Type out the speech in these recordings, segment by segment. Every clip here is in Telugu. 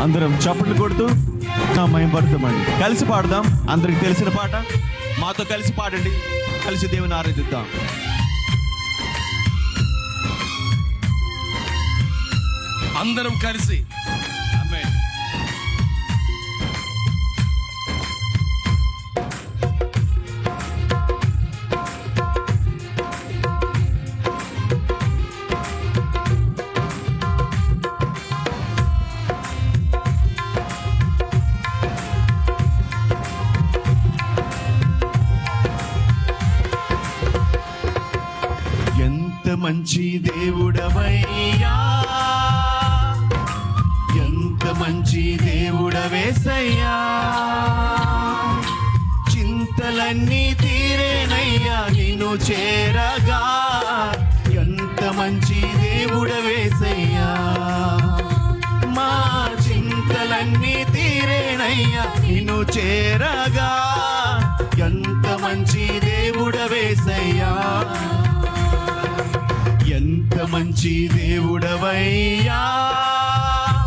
అందరం చప్పట్లు కొడుతూ మహిమపడతామండి. కలిసి పాడదాం. అందరికి తెలిసిన పాట మాతో కలిసి పాడండి. కలిసి దేవుని ఆరాధిద్దాం. అందరం కలిసి ఆమేన్. ఎంత మంచి దేవుడవయ్యా, ఎంత మంచి దేవుడవేసయ్యా, చింతలన్నీ తీరేనయ్యా నిన్ను చేరగా. ఎంత మంచి దేవుడవేసయ్యా, మా చింతలన్నీ తీరేనయ్యా నిన్ను చేరగా. ఎంత మంచి దేవుడవేసయ్యా, ఎంత మంచి దేవుడవయ్యా.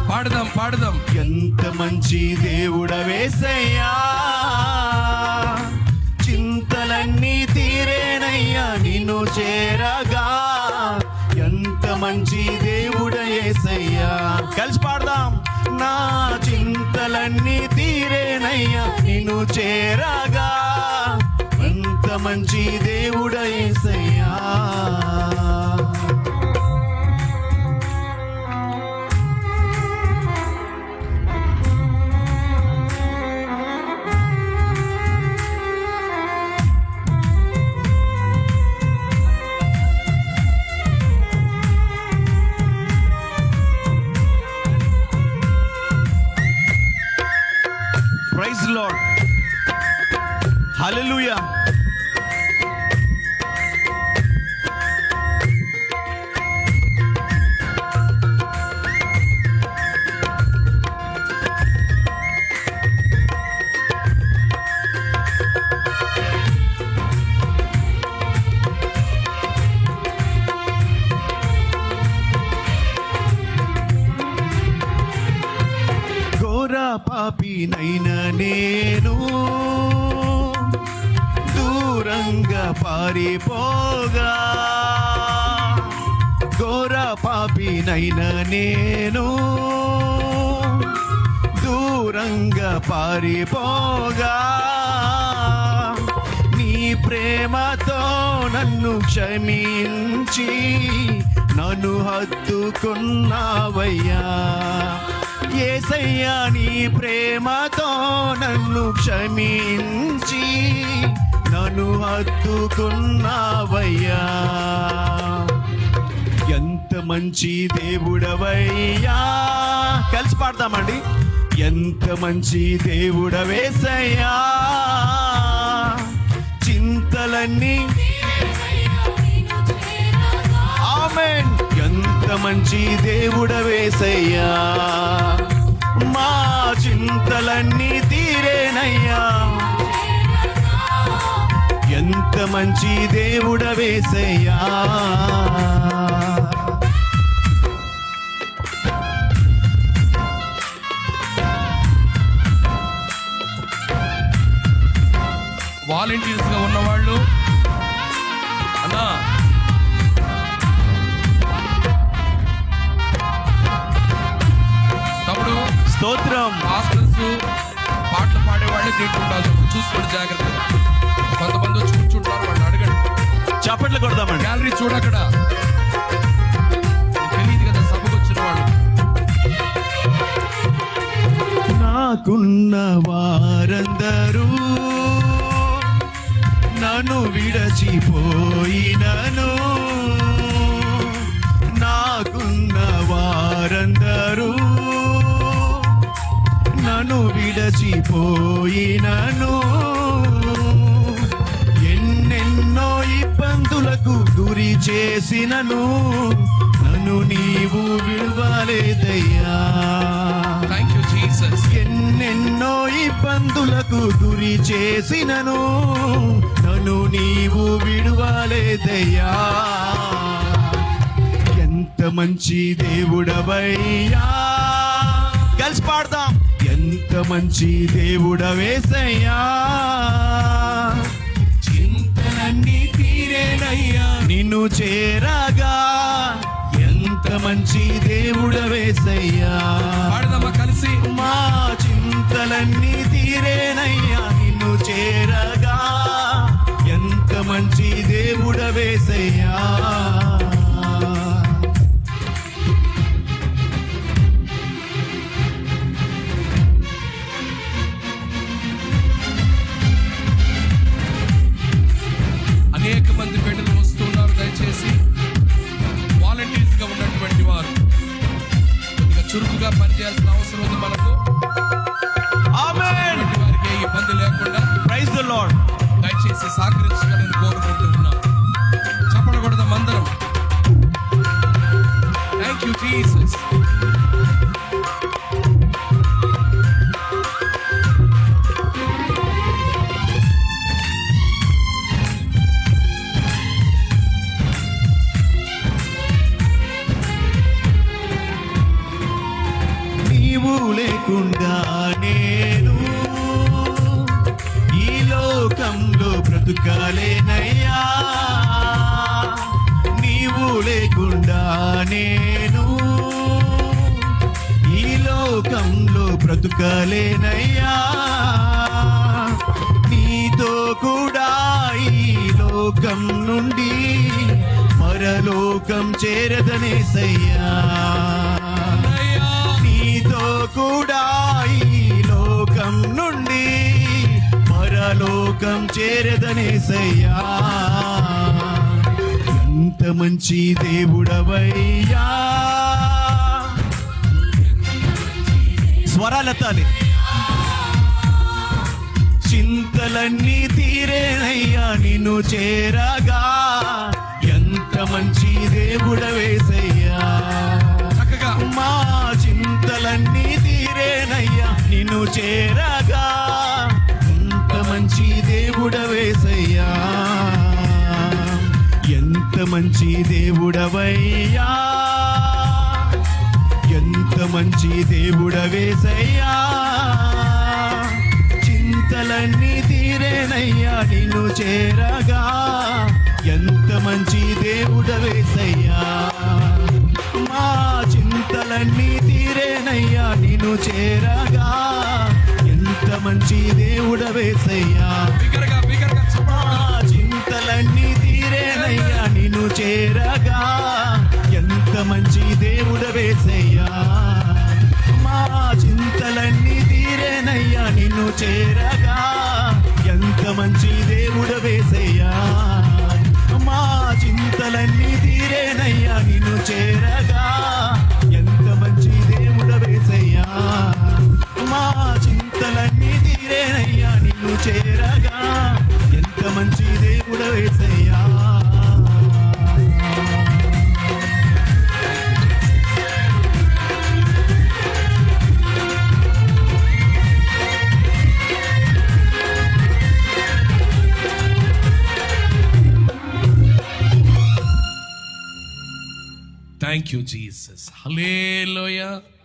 పాడదాం పాడదాం. ఎంత మంచి దేవుడవేసయ్యా, చింతలన్నీ తీరేనయ్యా నిన్ను చేరగా. ఎంత మంచి దేవుడయేసయ్యా. కలిసి పాడదాం. నా చింతలన్నీ తీరేనయ్యా నిన్ను చేరగా. ఎంత మంచి దేవుడయేసయ్యా. Praise lord. హల్లెలూయా. పాపినైనా నేను దూరంగా పారిపోగా. ఘోర పాపినైనా నేను దూరంగా పారిపోగా. నీ ప్రేమతో నన్ను క్షమించి నన్ను హత్తుకున్నావయ్యా. యేసయ్యా నీ ప్రేమతో నన్ను క్షమించి నన్ను హత్తుకున్నావయ్యా. ఎంత మంచి దేవుడవయ్యా. కలిసి పాడతామండి. ఎంత మంచి దేవుడవేసయ్యా, చింతలన్నీ. ఆమేన్. ఎంత మంచి దేవుడవేసయ్యా, మా చింతలన్నీ తీరేనయ్యా. ఎంత మంచి దేవుడవేసయ్యా. వాలంటీర్స్ గా ఉన్నవాళ్ళు అన్నా తమ్ముడు స్తోత్రం. మాస్టర్స్ పాటలు పాడేవాళ్ళే తింటుంటారు. చూసుకోండి జాగ్రత్తగా. కొంతమంది వచ్చి కూర్చుంటారు, వాళ్ళు అడగండి. చప్పట్లు కొడదామండి. గ్యాలరీ చూడక్కడ తెలియదు కదా సభకు వచ్చిన వాళ్ళు. నాకున్న వారందరూ నన్ను విడచిపోయినను. నాకున్న వారందరూ నన్ను విడచిపోయినను. ఎన్నెన్నో ఇబ్బందులకు గురి చేసినను నన్ను నీవు విడువలేదయ్యా. Thank you Jesus. ఎన్నెన్నో ఇబ్బందులకు గురి చేసినను నన్ను నీవు విడువలేదయ్యా. ఎంత మంచి దేవుడవయ్యా. కలిసి పాడదాం. ఎంత మంచి దేవుడవేసయ్యా, చింతలన్నీ తీరేనయ్యా నిన్ను చేరగా. ఎంత మంచి దేవుడవేసయ్యా, పాడదామా కలిసి. మా చింతలన్నీ తీరేనయ్యా నిన్ను చేరగా. ఎంత మంచి దేవుడవేసయ్యా. అనేక మంది బిడ్డలు వస్తున్నారు. దయచేసి వాలంటీర్స్ గా ఉన్నటువంటి వారు కొద్దిగా చురుకుగా పనిచేయాల్సిన అవసరం ఉంది మనకు. ఆమేన్. అటువంటి వారికి ఏ ఇబ్బంది లేకుండా ప్రైజ్ ది లార్డ్. దయచేసి సహకరించగలని కోరుకుంటూ ఉన్నాం. చెప్పకూడదాం అందరం. Thank you Jesus. నీవు లేకుండా నేను ఈ లోకంలో బ్రతుకాలేనయ్యా. నీవు లేకుండా నేను ఈ లోకంలో బ్రతుకాలేనయ్యా. నీతో కూడా ఈ లోకం నుండి పరలోకం చేరదనేసయ్యా. నీతో కూడా ఈ లోకం నుండి పరలోకం చేరదనేసయ్యా. ఎంత మంచి దేవుడవయ్యా. స్వరాలెత్తాలి. చింతలన్నీ తీరేనయ్యా నిన్ను చేరగా. ఎంత మంచి దేవుడవేసయ్యా. చక్కగా మా చింతలన్నీ తీరేనయ్యా నిన్ను చేరగా. ఎంత మంచి దేవుడవేసయ్యా. ఎంత మంచి దేవుడవయ్యా. ఎంత మంచి దేవుడవేసయ్యా. చింతలన్నీ తీరేనయ్యా నిన్ను చేరగా. ఎంత మంచి దేవుడవేసయ్యా. మా చింతలన్నీ తీరేనయ్యా నిన్ను చేరగా. ఎంత మంచి దేవుడవేసయ్యా. బిగ్గరగా బిగ్గరగా మా చింతలన్నీ తీరేనయ్యా నిన్ను చేరగా. ఎంత మంచి దేవుడవేసయ్యా. మా చింతలన్నీ తీరేనయ్యా నిన్ను చేరగా. ఎంత మంచి దేవుడవేసయ్యా. మా చింతలన్నీ తీరేనయ్యా నిన్ను చేరగా. ఎంత మంచి దేవుడవేసయ్యా. మా చింతలన్నీ తీరేనయ్యా నిన్ను చేరగా. ఎంత మంచి దేవుడవేసయ్యా. Thank you Jesus. హల్లెలూయా.